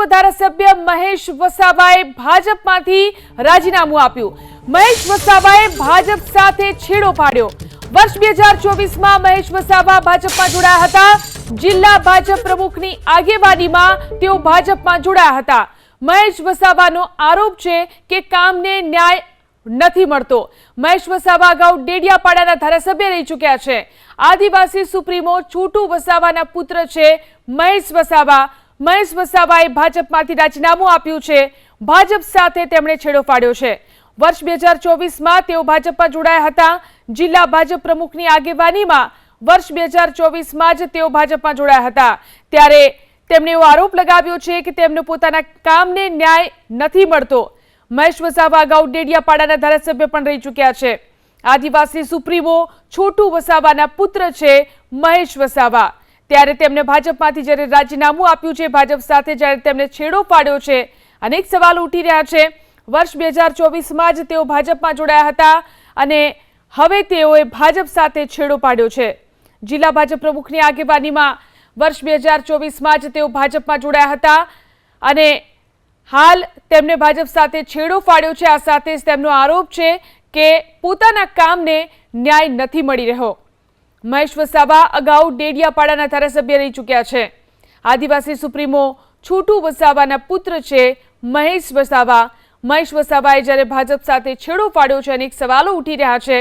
ધારાસભ્ય મહેશ વસાવાએ ભાજપમાંથી રાજીનામું આપ્યું। મહેશ વસાવાએ ભાજપ સાથે છેડો પાડ્યો। વર્ષ 2024માં મહેશ વસાવા ભાજપમાં જોડાયા હતા। જિલ્લા ભાજપ પ્રમુખની આગેવાનીમાં તેઓ ભાજપમાં જોડાયા હતા। મહેશ વસાવાનો આરોપ છે કે કામને ન્યાય નથી મળતો। મહેશ વસાવા અગાઉ ડેડિયાપાડાના ધારાસભ્ય રહી ચૂક્યા છે। આદિવાસી સુપ્રીમો છોટુ વસાવાના પુત્ર છે મહેશ વસાવા। મહેશ વસાવાએ ભાજપમાંથી રાજીનામું આપ્યું છે। ભાજપ સાથે તેમણે છેડો પાડ્યો છે। વર્ષ 2024માં તેઓ ભાજપમાં જોડાયા હતા। જિલ્લા ભાજપ પ્રમુખની આગેવાનીમાં વર્ષ 2024માં જ તેઓ ભાજપમાં જોડાયા હતા। ત્યારે તેમણે એવો આરોપ લગાવ્યો છે કે તેમને પોતાના કામને ન્યાય નથી મળતો। મહેશ વસાવા અગાઉ ડેડિયાપાડાના ધારાસભ્ય પણ રહી ચૂક્યા છે। આદિવાસી સુપ્રીમો છોટુ વસાવાના પુત્ર છે મહેશ વસાવા। ત્યારે તેમને ભાજપમાંથી જ્યારે રાજીનામું આપ્યું છે, ભાજપ સાથે જ્યારે તેમણે છેડો પાડ્યો છે, અનેક સવાલો ઉઠી રહ્યા છે। વર્ષ 2024માં જ તેઓ ભાજપમાં જોડાયા હતા અને હવે તેઓએ ભાજપ સાથે છેડો પાડ્યો છે। જિલ્લા ભાજપ પ્રમુખની આગેવાનીમાં વર્ષ 2024માં જ તેઓ ભાજપમાં જોડાયા હતા અને હાલ તેમણે ભાજપ સાથે છેડો પાડ્યો છે। આ સાથે જ તેમનો આરોપ છે કે પોતાના કામને ન્યાય નથી મળી રહ્યો। મહેશ વસાવા અગાઉ ડેડિયાપાડાના ધારાસભ્ય રહી ચૂક્યા છે। આદિવાસી સુપ્રીમો છોટુ વસાવાના પુત્ર છે મહેશ વસાવા। મહેશ વસાવાએ જ્યારે ભાજપ સાથે છેડો પાડ્યો છે, અનેક સવાલો ઉઠી રહ્યા છે।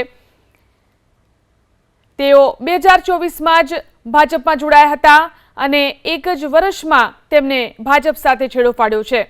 તેઓ 2024માં જ ભાજપમાં જોડાયા હતા અને એક જ વર્ષમાં તેમને ભાજપ સાથે છેડો પાડ્યો છે।